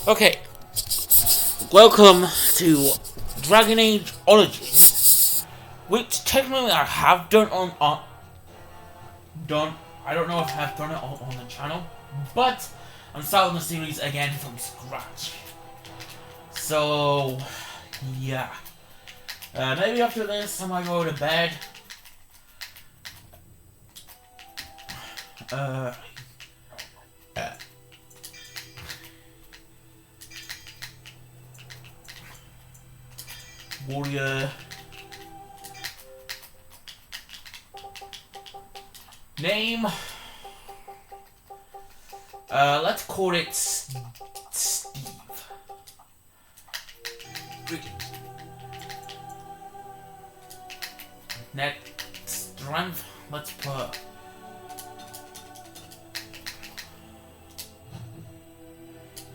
Okay, welcome to Dragon Age Origins, which technically I have done done. I don't know if I've done it on the channel, but I'm starting the series again from scratch. So, yeah. Maybe after this I might go to bed. Uh, Warrior name. Let's call it Steve. Greetings. Next strength. Let's put.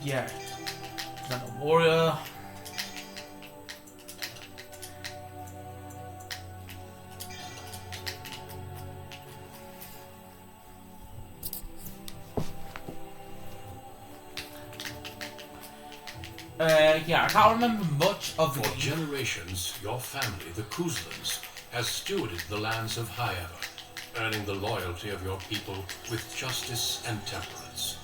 Yeah. Then a warrior. Yeah, I can't remember much of For the game. generations, your family, the Kuzlans, has stewarded the lands of High Ever, earning the loyalty of your people with justice and temperance.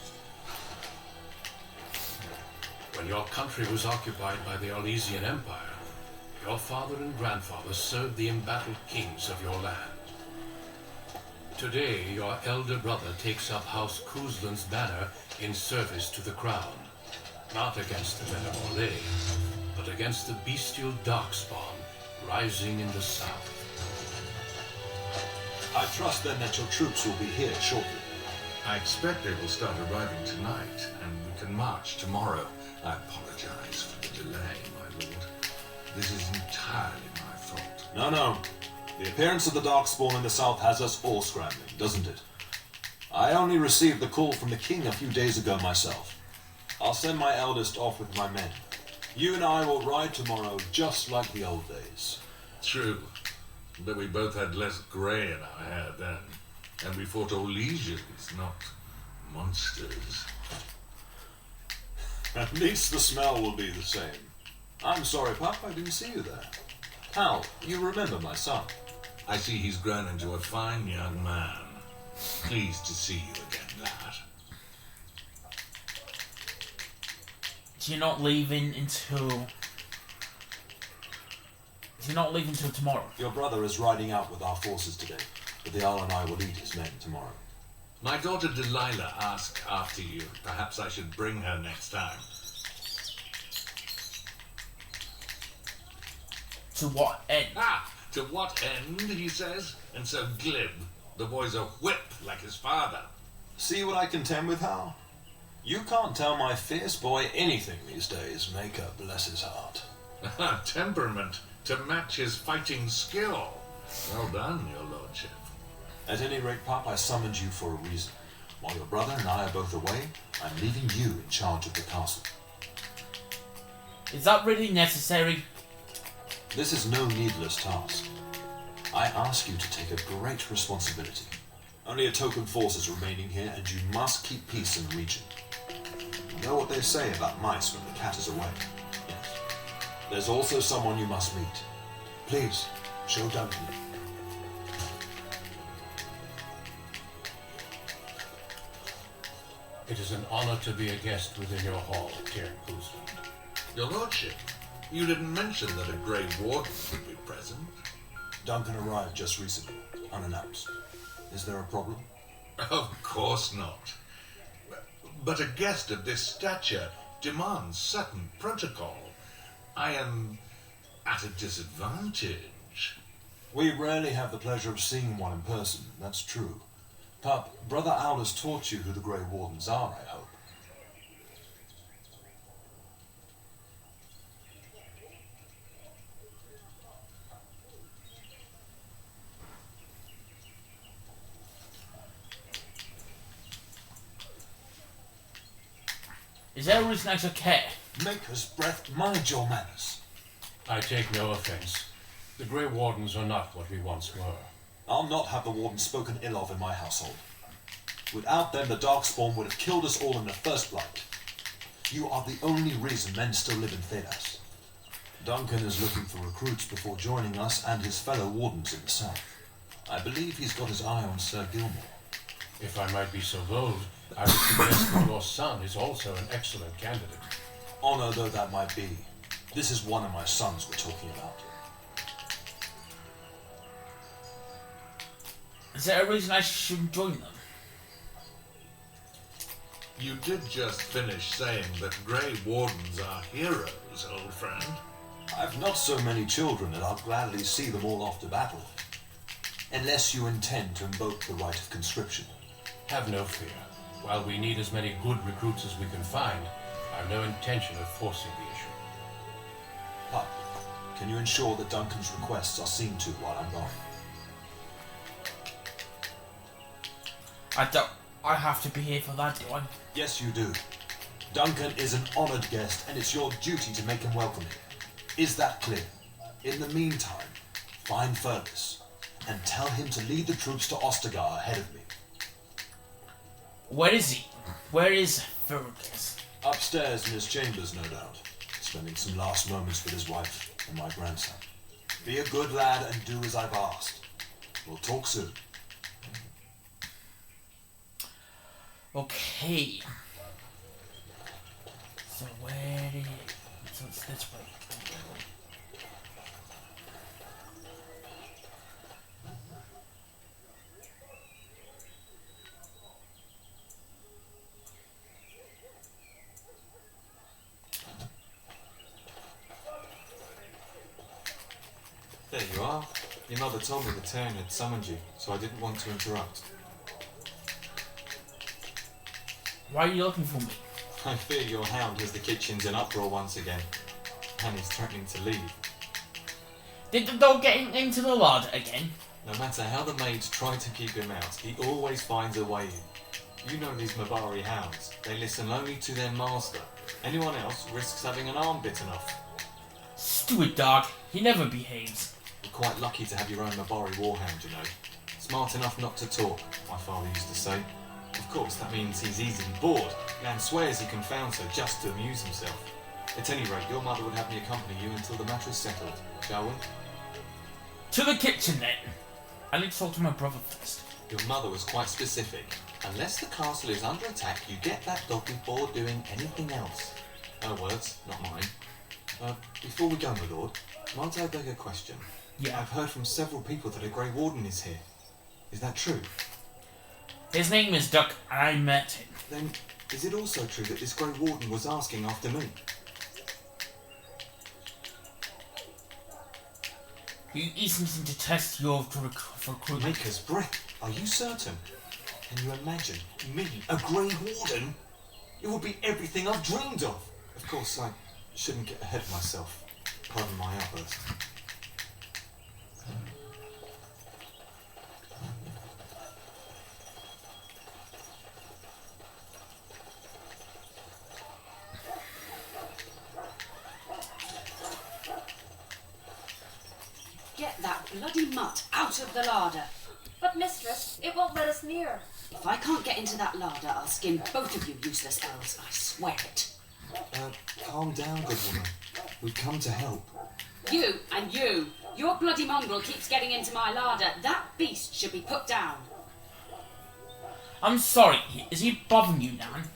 When your country was occupied by the Orlesian Empire, your father and grandfather served the embattled kings of your land. Today, your elder brother takes up House Kuzlan's banner in service to the crown. Not against the men of Orlais, but against the bestial darkspawn rising in the south. I trust then that your troops will be here shortly. I expect they will start arriving tonight, and we can march tomorrow. I apologize for the delay, my lord. This is entirely my fault. No. The appearance of the Darkspawn in the south has us all scrambling, doesn't it? I only received the call from the king a few days ago myself. I'll send my eldest off with my men. You and I will ride tomorrow just like the old days. True, but we both had less grey in our hair then, and we fought Orlesians, not monsters. At least the smell will be the same. I'm sorry, Pup, I didn't see you there. Hal, you remember my son? I see he's grown into a fine young man. Pleased to see you again, lad. You're not leaving until. You're not leaving until tomorrow. Your brother is riding out with our forces today, but the Jarl and I will lead his men tomorrow. My daughter Delilah asked after you. Perhaps I should bring her next time. To what end? Ah, to what end, he says, and so glib. The boy's a whip like his father. See what I contend with, Hal? You can't tell my fierce boy anything these days, Maker bless his heart. Temperament to match his fighting skill. Well done, your lordship. At any rate, Pop, I summoned you for a reason. While your brother and I are both away, I'm leaving you in charge of the castle. Is that really necessary? This is no needless task. I ask you to take a great responsibility. Only a token force is remaining here, and you must keep peace in the region. You know what they say about mice when the cat is away? Yes. There's also someone you must meet. Please, show Duncan. It is an honor to be a guest within your hall, dear Kuzland. Your lordship, you didn't mention that a Grey Warden would be present. Duncan arrived just recently, unannounced. Is there a problem? Of course not. But a guest of this stature demands certain protocol. I am at a disadvantage. We rarely have the pleasure of seeing one in person, that's true. Pup, Brother Owl has taught you who the Grey Wardens are, I hope. Is there a reason I should care? Maker's breath, mind your manners. I take no offense. The Grey Wardens are not what we once were. I'll not have the Warden spoken ill of in my household. Without them, the Darkspawn would have killed us all in the first blight. You are the only reason men still live in Thedas. Duncan is looking for recruits before joining us and his fellow wardens in the south. I believe he's got his eye on Sir Gilmore. If I might be so bold, I would suggest that your son is also an excellent candidate. Honor though that might be, this is one of my sons we're talking about. Is there a reason I should join them? You did just finish saying that Grey Wardens are heroes, old friend. I've not so many children that I'll gladly see them all off to battle. Unless you intend to invoke the right of conscription. Have no fear. While we need as many good recruits as we can find, I have no intention of forcing the issue. Pup, can you ensure that Duncan's requests are seen to while I'm gone? I have to be here for that, do I? Yes, you do. Duncan is an honored guest, and it's your duty to make him welcome here. Is that clear? In the meantime, find Fergus, and tell him to lead the troops to Ostagar ahead of me. Where is he? Where is Fergus? Upstairs in his chambers, no doubt. Spending some last moments with his wife and my grandson. Be a good lad and do as I've asked. We'll talk soon. Okay. So where is... So it's this way. There you are. Your mother told me the Terran had summoned you, so I didn't want to interrupt. Why are you looking for me? I fear your hound has the kitchens in uproar once again, and is threatening to leave. Did the dog get into the larder again? No matter how the maids try to keep him out, he always finds a way in. You know these Mabari hounds. They listen only to their master. Anyone else risks having an arm bitten off. Stupid dog. He never behaves. You're quite lucky to have your own Mabari warhound, you know. Smart enough not to talk, my father used to say. Of course, that means he's easily bored, and swears he confounds her just to amuse himself. At any rate, your mother would have me accompany you until the matter is settled, shall we? To the kitchen then. I need to talk to my brother first. Your mother was quite specific. Unless the castle is under attack, you get that dog before doing anything else. Her words, not mine. Before we go, my lord, might I beg a question? Yeah. I've heard from several people that a Grey Warden is here. Is that true? His name is Duck, and I met him. Then, is it also true that this Grey Warden was asking after me? He seems to test your recruitment. Maker's breath. Are you certain? Can you imagine me, a Grey Warden? It would be everything I've dreamed of. Of course, I shouldn't get ahead of myself. Pardon my outburst. Get that bloody mutt out of the larder. But mistress, it won't let us near. If I can't get into that larder, I'll skin both of you useless elves, I swear it. Calm down, good woman. We've come to help. You and you. Your bloody mongrel keeps getting into my larder. That beast should be put down. I'm sorry, is he bothering you, Nan?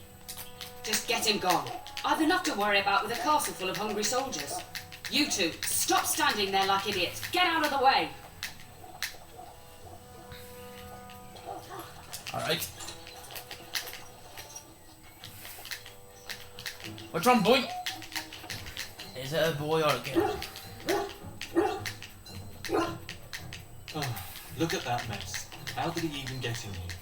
Just get him gone. I've enough to worry about with a castle full of hungry soldiers. You two, stop standing there like idiots. Get out of the way. Alright. Which one, boy? Is it a boy or a girl? Oh, look at that mess. How did he even get in here?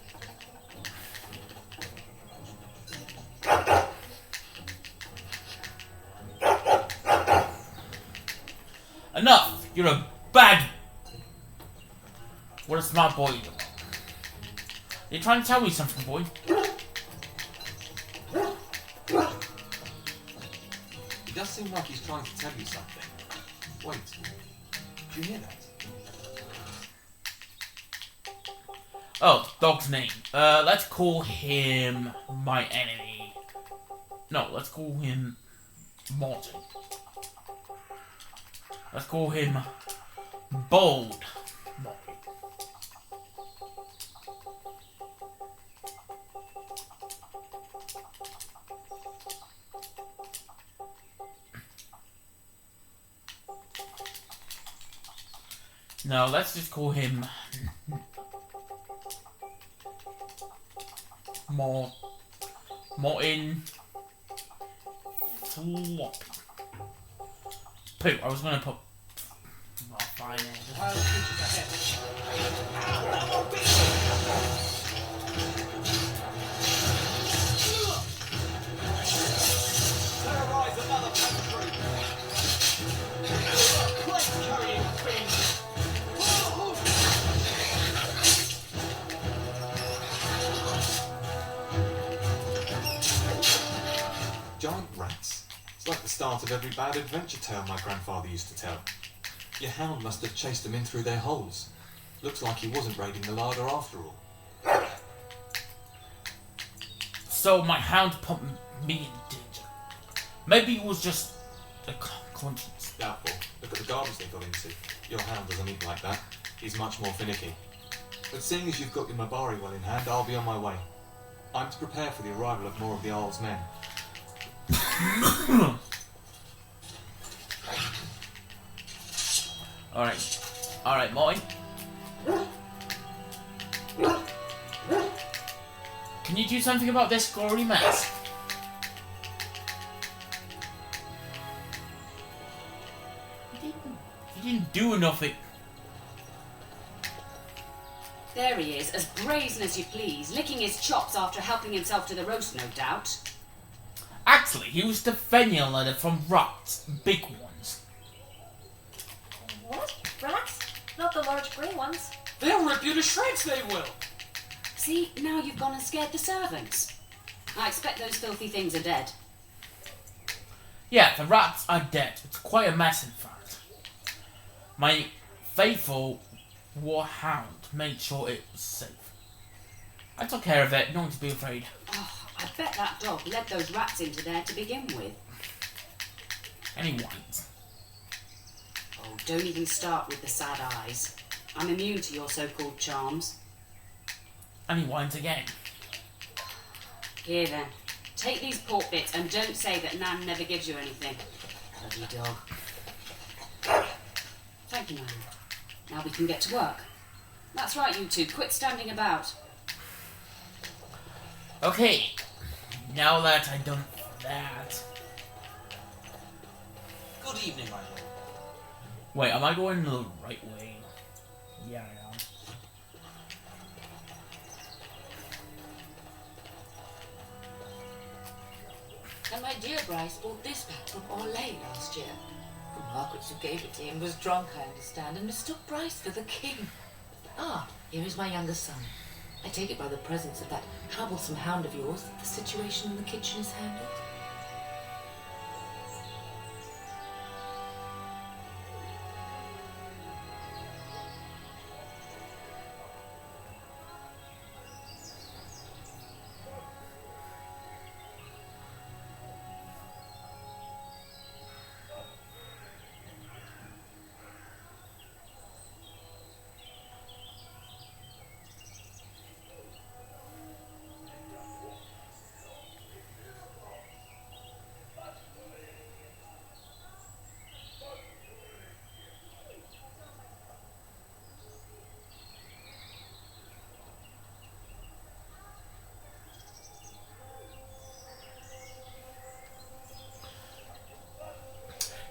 Enough! You're a bad... What a smart boy you are. You're trying to tell me something, boy? It does seem like he's trying to tell you something. Wait, do you hear that? Oh, dog's name. Let's call him my enemy. No, let's call him Martin. Let's call him Bold Martin. No, let's just call him Martin Floppy. Pooh, I was gonna put fine. Terrorize another country! Plate-carrying fiend! Giant rats? It's like the start of every bad adventure tale my grandfather used to tell. Your hound must have chased them in through their holes. Looks like he wasn't raiding the larder after all. So my hound put me in danger. Maybe it was just a conscience. Doubtful. Look at the garbage they got into. Your hound doesn't eat like that. He's much more finicky. But seeing as you've got your Mabari well in hand, I'll be on my way. I'm to prepare for the arrival of more of the Isle's men. Alright, Martin. Can you do something about this gory mess? You didn't do nothing. There he is, as brazen as you please, licking his chops after helping himself to the roast, no doubt. Actually, he was defending a letter from rats, big ones. What? Rats? Not the large grey ones. They'll rip you to shreds, they will! See, now you've gone and scared the servants. I expect those filthy things are dead. Yeah, the rats are dead. It's quite a mess, in fact. My faithful warhound made sure it was safe. I took care of it, no one to be afraid. Oh, I bet that dog led those rats into there to begin with. And he whines. Oh, don't even start with the sad eyes. I'm immune to your so-called charms. And he whines again. Here then, take these pork bits and don't say that Nan never gives you anything. Bloody dog. Thank you, Nan. Now we can get to work. That's right, you two. Quit standing about. Okay, now that I've done that... Good evening, my lord. Wait, am I going the right way? Yeah, I am. And my dear Bryce bought this back from Orlais last year. The Margaret who gave it to him was drunk, I understand, and mistook Bryce for the king. Ah, here is my younger son. I take it by the presence of that troublesome hound of yours that the situation in the kitchen is handled.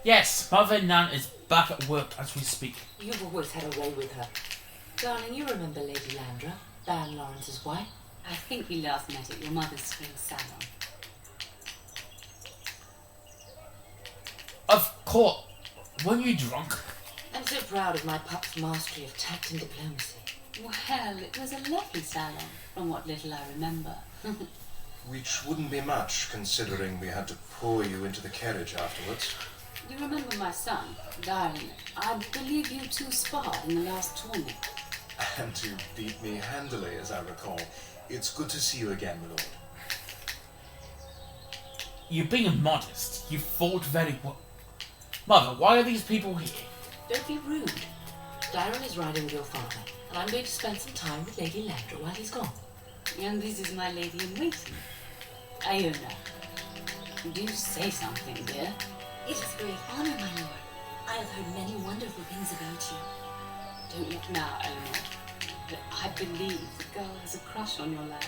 Yes, Mother Nan is back at work as we speak. You've always had a way with her. Darling, you remember Lady Landra, Baron Lawrence's wife? I think we last met at your mother's spring salon. Of course. Weren't you drunk? I'm so proud of my pup's mastery of tact and diplomacy. Well, it was a lovely salon, from what little I remember. Which wouldn't be much, considering we had to pour you into the carriage afterwards. You remember my son? Darling, I believe you two sparred in the last tournament. And you beat me handily, as I recall. It's good to see you again, my lord. You're being modest. You fought very well. Mother, why are these people here? Don't be rude. Dyron is riding with your father, and I'm going to spend some time with Lady Landra while he's gone. And this is my lady in waiting. Iona. Do say something, dear. It is a great honor, my lord. I have heard many wonderful things about you. Don't look now, Eleanor. But I believe the girl has a crush on your lad.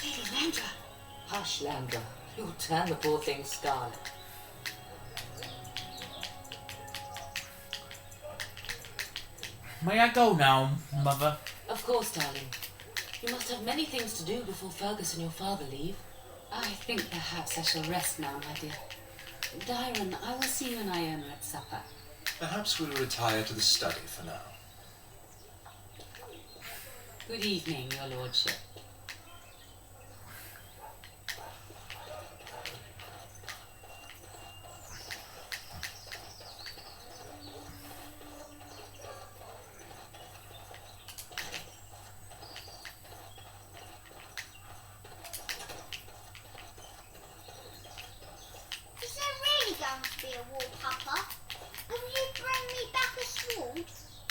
Lady Landra. Hush, Landra. You'll turn the poor thing scarlet. May I go now, Mother? Of course, darling. You must have many things to do before Fergus and your father leave. I think perhaps I shall rest now, my dear. Dyron, I will see you and Iona at supper. Perhaps we'll retire to the study for now. Good evening, your lordship. Is there really going to be a war, Papa? Will you bring me back a sword?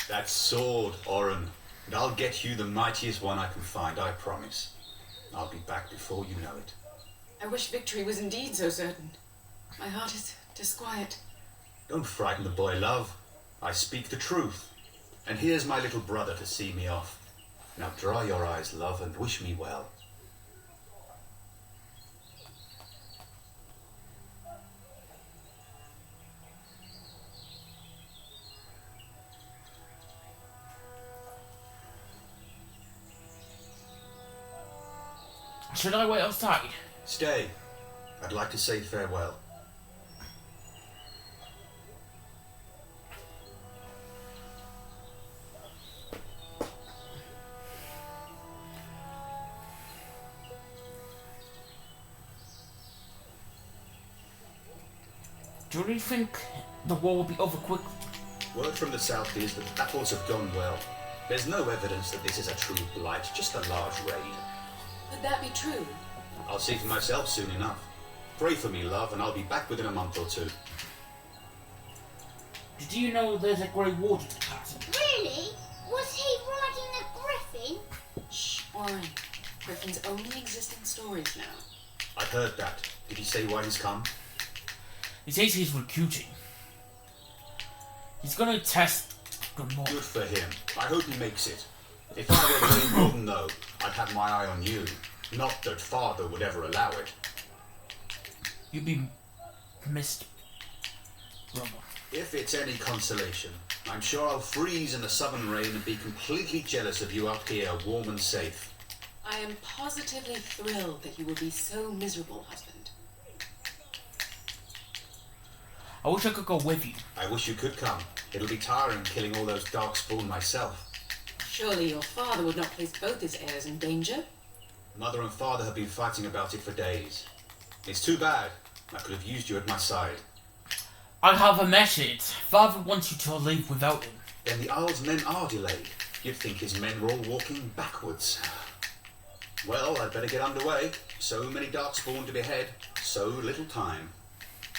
That sword, Oren. And I'll get you the mightiest one I can find, I promise. I'll be back before you know it. I wish victory was indeed so certain. My heart is disquiet. Don't frighten the boy, love. I speak the truth. And here's my little brother to see me off. Now dry your eyes, love, and wish me well. Should I wait outside? Stay. I'd like to say farewell. Do you really think the war will be over quickly? Word from the south is that battles have gone well. There's no evidence that this is a true blight, just a large raid. Could that be true? I'll see for myself soon enough. Pray for me, love, and I'll be back within a month or two. Did you know there's a grey ward in the castle? Really? Was he riding a griffin? Shh, Oren. Griffins only exist in stories now. I've heard that. Did he say why he's come? He says he's recruiting. He's gonna test Grimoire. Good for him. I hope he makes it. If I were Green Warden, though, I'd have my eye on you. Not that father would ever allow it. You'd be missed, brother. If it's any consolation, I'm sure I'll freeze in the southern rain and be completely jealous of you up here, warm and safe. I am positively thrilled that you will be so miserable, husband. I wish I could go with you. I wish you could come. It'll be tiring killing all those darkspawn myself. Surely your father would not place both his heirs in danger? Mother and father have been fighting about it for days. It's too bad. I could have used you at my side. I have a message. Father wants you to leave without him. Then the Isle's men are delayed. You'd think his men were all walking backwards. Well, I'd better get underway. So many darkspawn to behead, so little time.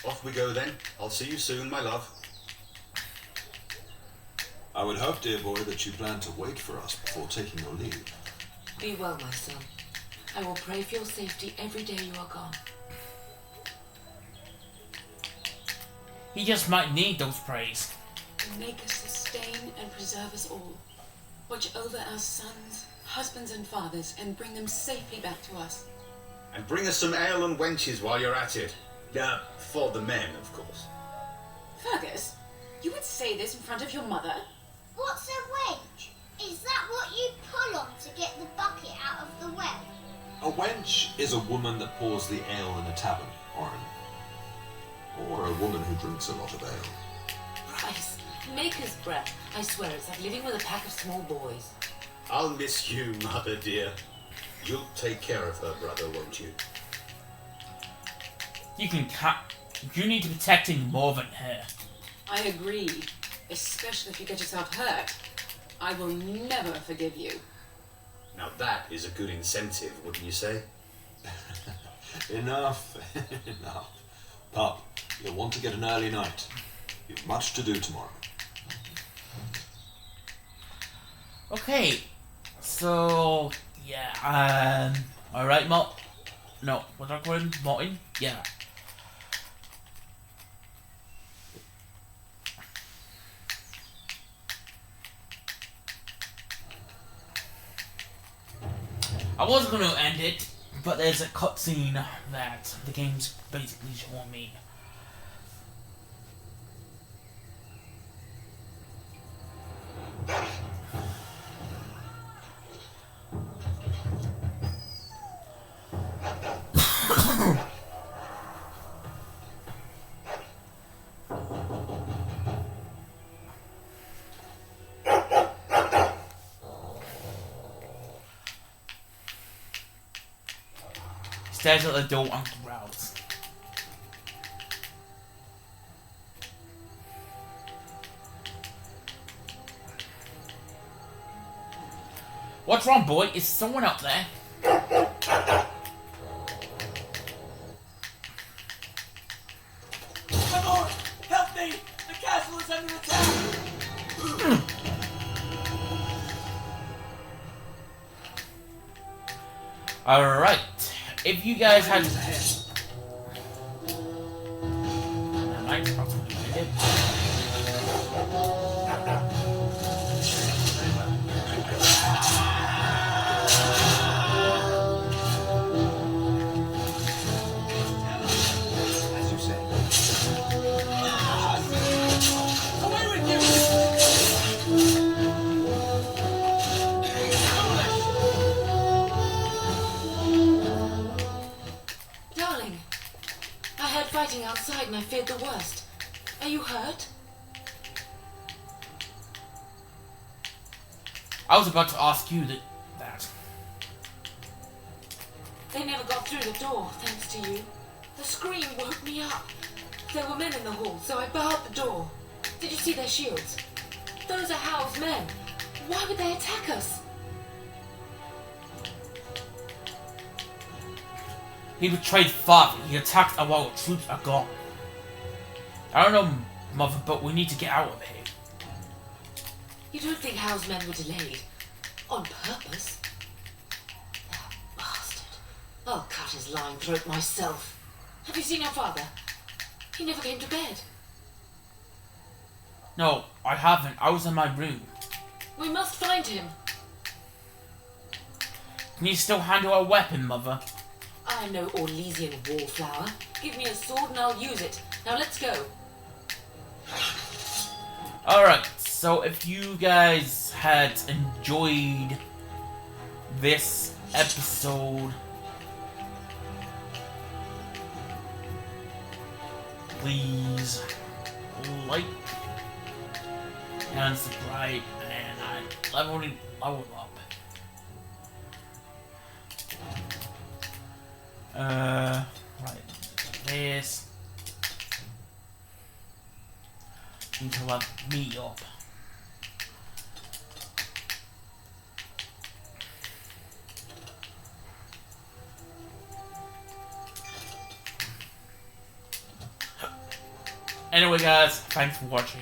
Off we go then. I'll see you soon, my love. I would hope, dear boy, that you plan to wait for us before taking your leave. Be well, my son. I will pray for your safety every day you are gone. He just might need those praise. And make us sustain and preserve us all. Watch over our sons, husbands and fathers, and bring them safely back to us. And bring us some ale and wenches while you're at it. For the men, of course. Fergus, you would say this in front of your mother? What's a wench? Is that what you pull on to get the bucket out of the well? A wench is a woman that pours the ale in a tavern, Oren. Or a woman who drinks a lot of ale. Bryce, maker's breath. I swear it's like living with a pack of small boys. I'll miss you, mother dear. You'll take care of her brother, won't you? You need to protect him more than her. I agree. Especially if you get yourself hurt. I will never forgive you. Now that is a good incentive, wouldn't you say? Enough. Enough. Pup, you'll want to get an early night. You've much to do tomorrow. Okay, so yeah, alright, no, what's I call him? Martin? Yeah. I was going to end it, but there's a cutscene that the game's basically showing me. Stares at the door and growls. What's wrong, boy? Is someone up there? My lord! Help me! The castle is under attack! Alright. If you guys had... Mine's probably dead. As you say. Away with you! Darling, I heard fighting outside and I feared the worst. Are you hurt? I was about to ask you that. They never got through the door, thanks to you. The scream woke me up. There were men in the hall, so I barred the door. Did you see their shields? Those are Howe's men. Why would they attack us? He betrayed father. He attacked while our troops are gone. I don't know, Mother, but we need to get out of here. You don't think Howe's men were delayed? On purpose? That bastard. I'll cut his lying throat myself. Have you seen your father? He never came to bed. No, I haven't. I was in my room. We must find him. Can you still handle a weapon, Mother? I'm no Orlesian wallflower. Give me a sword and I'll use it. Now let's go. Alright, so if you guys had enjoyed this episode, please like and subscribe, and I level up. Right, this need to level me up. Anyway guys, thanks for watching.